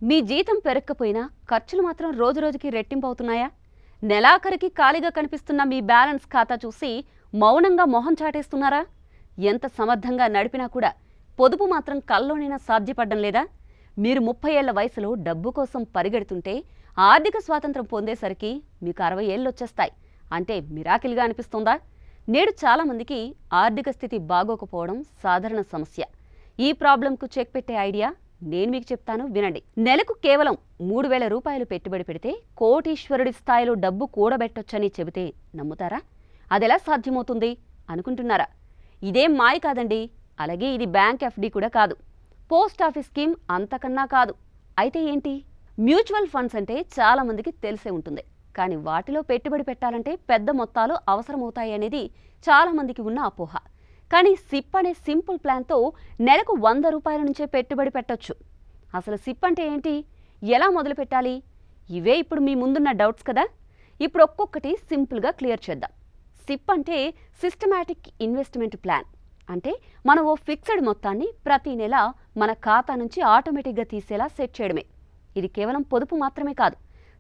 మీ జీతం పెరక్కపోయినా ఖర్చులు మాత్రం రోజురోజుకి రెట్టింపవుతున్నాయా? నెలాఖరికి ఖాళీగా కనిపిస్తున్న మీ బ్యాలెన్స్ ఖాతా చూసి మౌనంగా మొహం చాటేస్తున్నారా? ఎంత సమర్థంగా నడిపినా కూడా పొదుపు మాత్రం కల్లోనైనా సాధ్యపడడం లేదా? మీరు 30 ఏళ్ల వయసులో డబ్బు కోసం పరిగెడుతుంటే ఆర్థిక స్వాతంత్రం పొందేసరికి మీకు 60 ఏళ్ళు వచ్చేస్తాయి. అంటే మిరాకిల్గా అనిపిస్తుందా? నేడు చాలామందికి ఆర్థిక స్థితి బాగోకపోవడం సాధారణ సమస్య. ఈ ప్రాబ్లంకు చెక్ పెట్టే ఐడియా నేను మీకు చెప్తాను, వినండి. నెలకు కేవలం 3000 రూపాయలు పెట్టుబడి పెడితే కోటీశ్వరుడి స్థాయిలో డబ్బు కూడబెట్టొచ్చని చెబితే నమ్ముతారా? అదెలా సాధ్యమవుతుంది అనుకుంటున్నారా? ఇదేం మాయ కాదండి. అలాగే ఇది బ్యాంక్ ఎఫ్డి కూడా కాదు, పోస్ట్ ఆఫీస్ స్కీమ్ అంతకన్నా కాదు. అయితే ఏంటి? మ్యూచువల్ ఫండ్స్ అంటే చాలా మందికి తెలిసే ఉంటుంది. కానీ వాటిలో పెట్టుబడి పెట్టాలంటే పెద్ద మొత్తాలు అవసరమవుతాయి అనేది చాలా మందికి ఉన్న అపోహ. కానీ సిప్ అనే సింపుల్ ప్లాన్తో నెలకు 100 రూపాయల నుంచే పెట్టుబడి పెట్టొచ్చు. అసలు సిప్ అంటే ఏంటి, ఎలా మొదలు పెట్టాలి? ఇవే ఇప్పుడు మీ ముందున్న డౌట్స్ కదా. ఇప్పుడు ఒక్కొక్కటి సింపుల్గా క్లియర్ చేద్దాం. సిప్ అంటే సిస్టమాటిక్ ఇన్వెస్ట్మెంట్ ప్లాన్. అంటే మనం ఓ ఫిక్స్డ్ మొత్తాన్ని ప్రతి నెల మన ఖాతా నుంచి ఆటోమేటిక్గా తీసేలా సెట్ చేయడమే. ఇది కేవలం పొదుపు మాత్రమే కాదు.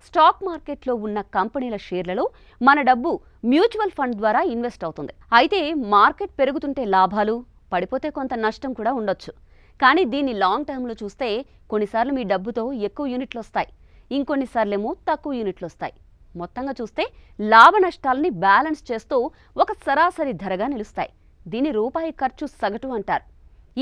స్టాక్ మార్కెట్లో ఉన్న కంపెనీల షేర్లలో మన డబ్బు మ్యూచువల్ ఫండ్ ద్వారా ఇన్వెస్ట్ అవుతుంది. అయితే మార్కెట్ పెరుగుతుంటే లాభాలు, పడిపోతే కొంత నష్టం కూడా ఉండొచ్చు. కానీ దీన్ని లాంగ్ టర్మ్లో చూస్తే కొన్నిసార్లు మీ డబ్బుతో ఎక్కువ యూనిట్లు వస్తాయి, ఇంకొన్నిసార్లేమో తక్కువ యూనిట్లు వస్తాయి. మొత్తంగా చూస్తే లాభ నష్టాలని బ్యాలెన్స్ చేస్తూ ఒక సరాసరి ధరగా నిలుస్తాయి. దీని రూపాయి ఖర్చు సగటు అంటారు.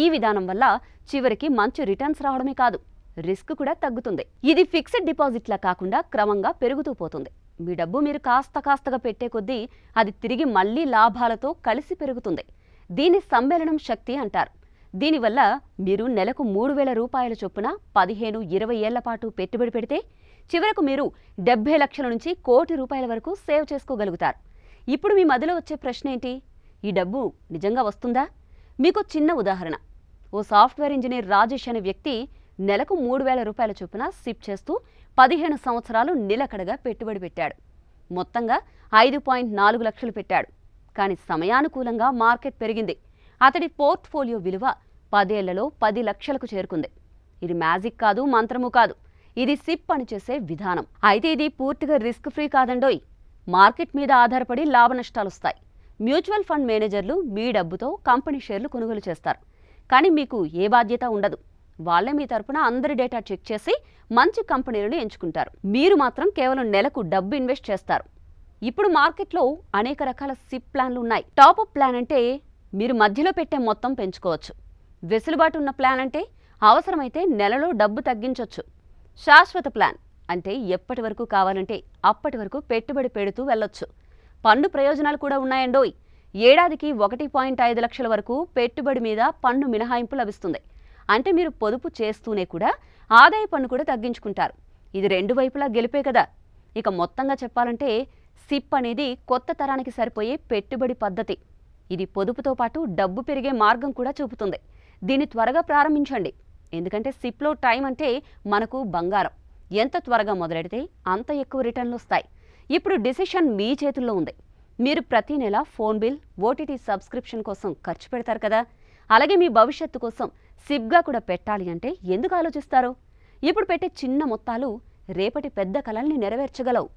ఈ విధానం వల్ల చివరికి మంచి రిటర్న్స్ రావడమే కాదు, రిస్క్ కూడా తగ్గుతుంది. ఇది ఫిక్స్డ్ డిపాజిట్లా కాకుండా క్రమంగా పెరుగుతూ పోతుంది. మీ డబ్బు మీరు కాస్తగా పెట్టే కొద్దీ అది తిరిగి మళ్లీ లాభాలతో కలిసి పెరుగుతుంది. దీన్ని సమ్మేళనం శక్తి అంటారు. దీనివల్ల మీరు నెలకు 3000 రూపాయల చొప్పున 15-20 ఏళ్ల పాటు పెట్టుబడి పెడితే చివరకు మీరు 70 లక్షల నుంచి కోటి రూపాయల వరకు సేవ్ చేసుకోగలుగుతారు. ఇప్పుడు మీ మదిలో వచ్చే ప్రశ్న ఏంటి? ఈ డబ్బు నిజంగా వస్తుందా? మీకు చిన్న ఉదాహరణ. ఓ సాఫ్ట్వేర్ ఇంజనీర్ రాజేష్ అనే వ్యక్తి నెలకు 3000 రూపాయల చొప్పున సిప్ చేస్తూ 15 సంవత్సరాలు నిలకడగా పెట్టుబడి పెట్టాడు. మొత్తంగా 5.4 లక్షలు పెట్టాడు. కానీ సమయానుకూలంగా మార్కెట్ పెరిగింది. అతడి పోర్ట్ఫోలియో విలువ 10 ఏళ్లలో 10 లక్షలకు చేరుకుంది. ఇది మ్యాజిక్ కాదు, మంత్రము కాదు. ఇది సిప్ పనిచేసే విధానం. అయితే ఇది పూర్తిగా రిస్క్ ఫ్రీ కాదండోయ్. మార్కెట్ మీద ఆధారపడి లాభ నష్టాలు వస్తాయి. మ్యూచువల్ ఫండ్ మేనేజర్లు మీ డబ్బుతో కంపెనీ షేర్లు కొనుగోలు చేస్తారు. కానీ మీకు ఏ బాధ్యత ఉండదు. వాళ్లే మీ తరపున అందరి డేటా చెక్ చేసి మంచి కంపెనీలను ఎంచుకుంటారు. మీరు మాత్రం కేవలం నెలకు డబ్బు ఇన్వెస్ట్ చేస్తారు. ఇప్పుడు మార్కెట్లో అనేక రకాల సిప్ ప్లాన్లు ఉన్నాయి. టాప్అప్ ప్లాన్ అంటే మీరు మధ్యలో పెట్టే మొత్తం పెంచుకోవచ్చు. వెసులుబాటు ఉన్న ప్లాన్ అంటే అవసరమైతే నెలలో డబ్బు తగ్గించవచ్చు. శాశ్వత ప్లాన్ అంటే ఎప్పటి వరకు కావాలంటే అప్పటి వరకు పెట్టుబడి పెడుతూ వెళ్ళొచ్చు. పన్ను ప్రయోజనాలు కూడా ఉన్నాయండోయ్. ఏడాదికి 1.5 లక్షల వరకు పెట్టుబడి మీద పన్ను మినహాయింపు లభిస్తుంది. అంటే మీరు పొదుపు చేస్తూనే కూడా ఆదాయ పన్ను కూడా తగ్గించుకుంటారు. ఇది రెండు వైపులా గెలిపే కదా. ఇక మొత్తంగా చెప్పాలంటే సిప్ అనేది కొత్త తరానికి సరిపోయే పెట్టుబడి పద్ధతి. ఇది పొదుపుతో పాటు డబ్బు పెరిగే మార్గం కూడా చూపుతుంది. దీన్ని త్వరగా ప్రారంభించండి. ఎందుకంటే సిప్లో టైం అంటే మనకు బంగారం. ఎంత త్వరగా మొదలెడితే అంత ఎక్కువ రిటర్న్లు వస్తాయి. ఇప్పుడు డిసిషన్ మీ చేతుల్లో ఉంది. మీరు ప్రతి నెల ఫోన్ బిల్, ఓటీటీ సబ్స్క్రిప్షన్ కోసం ఖర్చు పెడతారు కదా. అలాగే మీ భవిష్యత్తు కోసం సిప్గా కూడా పెట్టాలి అంటే ఎందుకు ఆలోచిస్తారు? ఇప్పుడు పెట్టే చిన్న మొత్తాలు రేపటి పెద్ద కలల్ని నెరవేర్చగలవు.